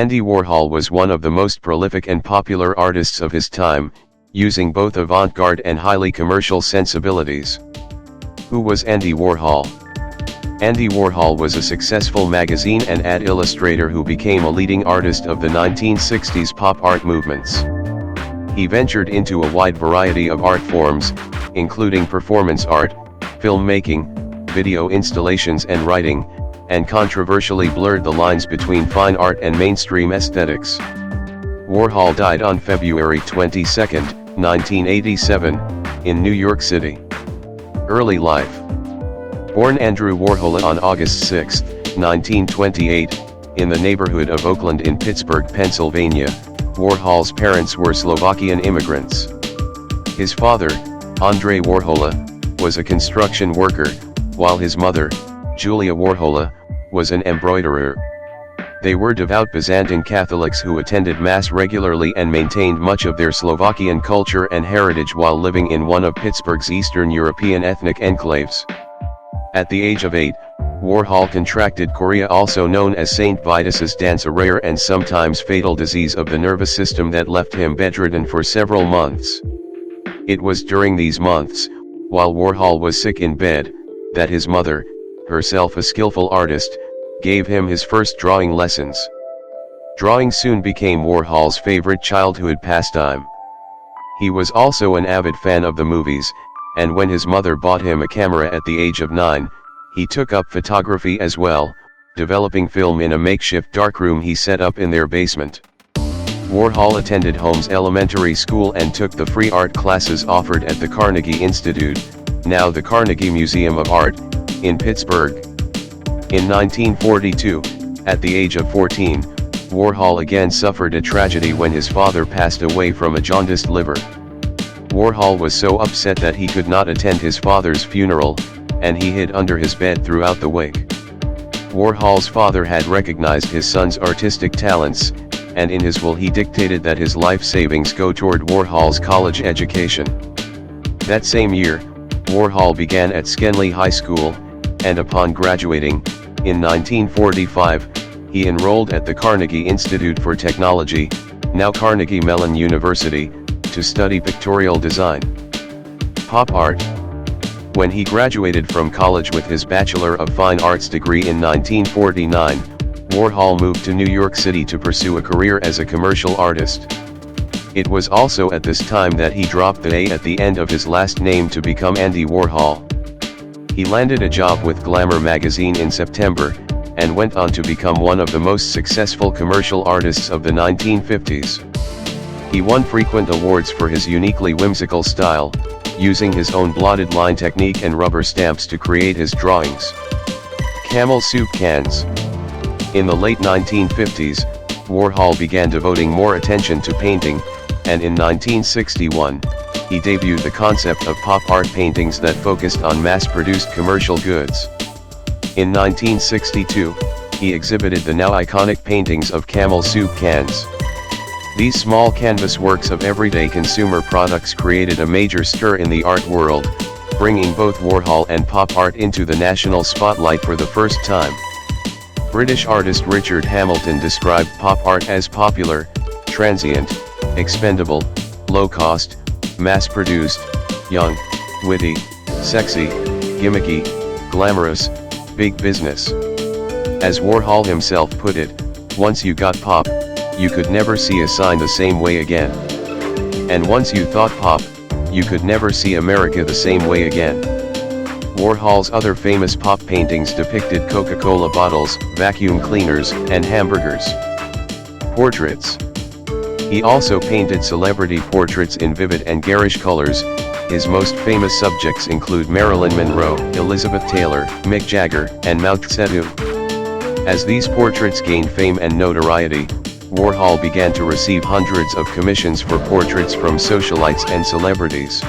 Andy Warhol was one of the most prolific and popular artists of his time, using both avant-garde and highly commercial sensibilities. Who was Andy Warhol? Andy Warhol was a successful magazine and ad illustrator who became a leading artist of the 1960s pop art movements. He ventured into a wide variety of art forms, including performance art, filmmaking, video installations and writing, and controversially blurred the lines between fine art and mainstream aesthetics. Warhol died on February 22, 1987, in New York City. Early life. Born Andrew Warhol on August 6, 1928, in the neighborhood of Oakland in Pittsburgh, Pennsylvania, Warhol's parents were Slovakian immigrants. His father, Andrzej Warhol, was a construction worker, while his mother, Julia Warhol, was an embroiderer. They were devout Byzantine Catholics who attended Mass regularly and maintained much of their Slovakian culture and heritage while living in one of Pittsburgh's Eastern European ethnic enclaves. At the age of 8, Warhol contracted chorea, also known as St. Vitus's dance, a rare and sometimes fatal disease of the nervous system that left him bedridden for several months. It was during these months, while Warhol was sick in bed, that his mother, herself a skillful artist, gave him his first drawing lessons. Drawing soon became Warhol's favorite childhood pastime. He was also an avid fan of the movies, and when his mother bought him a camera at the age of 9, he took up photography as well, developing film in a makeshift darkroom he set up in their basement. Warhol attended Holmes Elementary School and took the free art classes offered at the Carnegie Institute, now the Carnegie Museum of Art, in Pittsburgh. In 1942, at the age of 14, Warhol again suffered a tragedy when his father passed away from a jaundiced liver. Warhol was so upset that he could not attend his father's funeral, and he hid under his bed throughout the wake. Warhol's father had recognized his son's artistic talents, and in his will he dictated that his life savings go toward Warhol's college education. That same year, Warhol began at Schenley High School, and upon graduating, in 1945, he enrolled at the Carnegie Institute for Technology, now Carnegie Mellon University, to study pictorial design. Pop art. When he graduated from college with his Bachelor of Fine Arts degree in 1949, Warhol moved to New York City to pursue a career as a commercial artist. It was also at this time that he dropped the A at the end of his last name to become Andy Warhol. He landed a job with Glamour magazine in September, and went on to become one of the most successful commercial artists of the 1950s. He won frequent awards for his uniquely whimsical style, using his own blotted line technique and rubber stamps to create his drawings. Camel soup cans. In the late 1950s, Warhol began devoting more attention to painting, and in 1961, he debuted the concept of pop art paintings that focused on mass-produced commercial goods. In 1962, he exhibited the now iconic paintings of camel soup cans. These small canvas works of everyday consumer products created a major stir in the art world, bringing both Warhol and pop art into the national spotlight for the first time. British artist Richard Hamilton described pop art as popular, transient, expendable, low-cost, mass-produced, young, witty, sexy, gimmicky, glamorous, big business. As Warhol himself put it, once you got pop, you could never see a sign the same way again. And once you thought pop, you could never see America the same way again. Warhol's other famous pop paintings depicted Coca-Cola bottles, vacuum cleaners, and hamburgers. Portraits. He also painted celebrity portraits in vivid and garish colors. His most famous subjects include Marilyn Monroe, Elizabeth Taylor, Mick Jagger, and Mao Zedong. As these portraits gained fame and notoriety, Warhol began to receive hundreds of commissions for portraits from socialites and celebrities.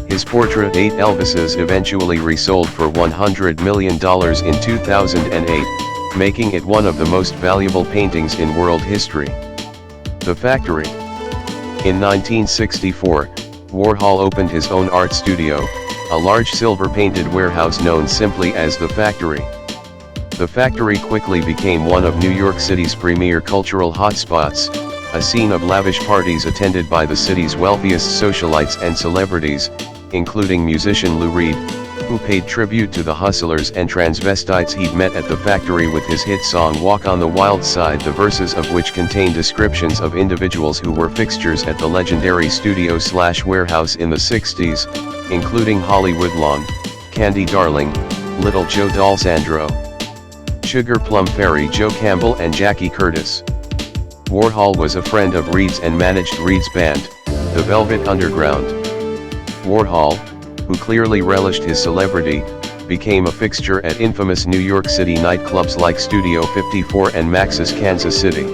His portrait 8 Elvises eventually resold for $100 million in 2008, making it one of the most valuable paintings in world history. The Factory. In 1964, Warhol opened his own art studio, a large silver-painted warehouse known simply as The Factory. The factory quickly became one of New York City's premier cultural hotspots, a scene of lavish parties attended by the city's wealthiest socialites and celebrities, including musician Lou Reed, who paid tribute to the hustlers and transvestites he'd met at the factory with his hit song Walk on the Wild Side, the verses of which contain descriptions of individuals who were fixtures at the legendary studio/warehouse in the 60s, including Hollywood Long, Candy Darling, Little Joe Dalsandro, Sugar Plum Fairy Joe Campbell and Jackie Curtis. Warhol was a friend of Reed's and managed Reed's band, the Velvet Underground. Warhol, who clearly relished his celebrity, became a fixture at infamous New York City nightclubs like Studio 54 and Max's Kansas City.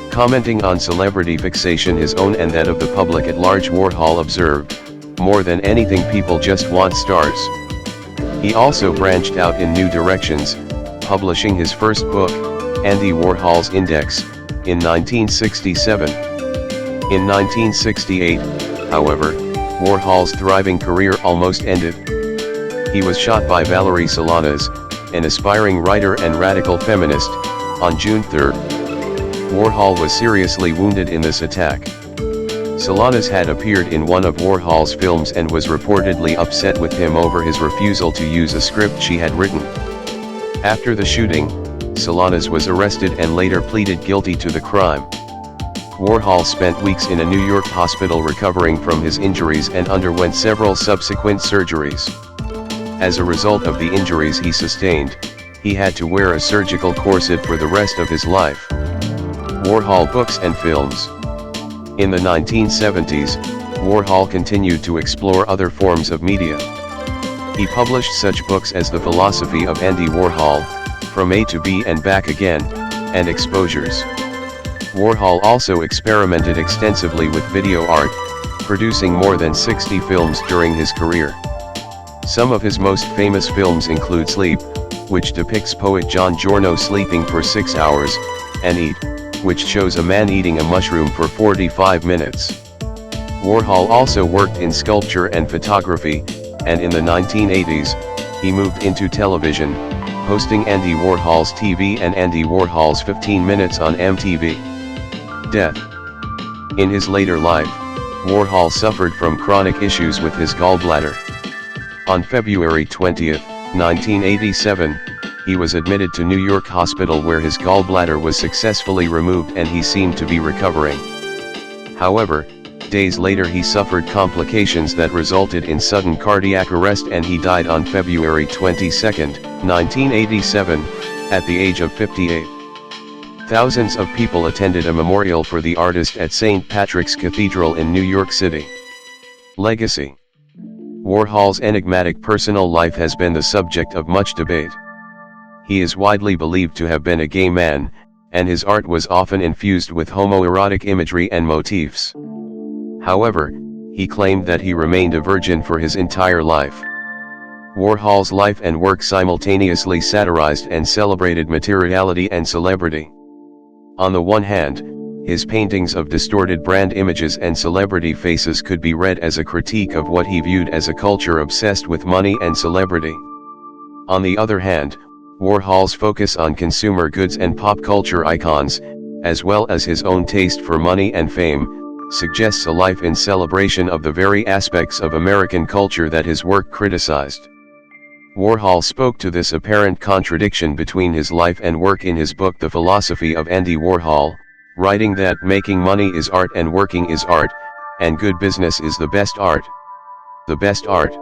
Commenting on celebrity fixation, his own and that of the public at large, Warhol observed, "More than anything, people just want stars." He also branched out in new directions, publishing his first book, Andy Warhol's Index, in 1967. In 1968, however, Warhol's thriving career almost ended. He was shot by Valerie Solanas, an aspiring writer and radical feminist, on June 3. Warhol was seriously wounded in this attack. Solanas had appeared in one of Warhol's films and was reportedly upset with him over his refusal to use a script she had written. After the shooting, Solanas was arrested and later pleaded guilty to the crime. Warhol spent weeks in a New York hospital recovering from his injuries and underwent several subsequent surgeries. As a result of the injuries he sustained, he had to wear a surgical corset for the rest of his life. Warhol books and films. In the 1970s, Warhol continued to explore other forms of media. He published such books as The Philosophy of Andy Warhol, From A to B and Back Again, and Exposures. Warhol also experimented extensively with video art, producing more than 60 films during his career. Some of his most famous films include Sleep, which depicts poet John Giorno sleeping for 6 hours, and Eat, which shows a man eating a mushroom for 45 minutes. Warhol also worked in sculpture and photography, and in the 1980s, he moved into television, hosting Andy Warhol's TV and Andy Warhol's 15 Minutes on MTV. Death. In his later life, Warhol suffered from chronic issues with his gallbladder. On February 20, 1987, he was admitted to New York Hospital where his gallbladder was successfully removed and he seemed to be recovering. However, days later he suffered complications that resulted in sudden cardiac arrest and he died on February 22, 1987, at the age of 58. Thousands of people attended a memorial for the artist at St. Patrick's Cathedral in New York City. Legacy. Warhol's enigmatic personal life has been the subject of much debate. He is widely believed to have been a gay man, and his art was often infused with homoerotic imagery and motifs. However, he claimed that he remained a virgin for his entire life. Warhol's life and work simultaneously satirized and celebrated materiality and celebrity. On the one hand, his paintings of distorted brand images and celebrity faces could be read as a critique of what he viewed as a culture obsessed with money and celebrity. On the other hand, Warhol's focus on consumer goods and pop culture icons, as well as his own taste for money and fame, suggests a life in celebration of the very aspects of American culture that his work criticized. Warhol spoke to this apparent contradiction between his life and work in his book The Philosophy of Andy Warhol, writing that making money is art and working is art, and good business is the best art. The best art.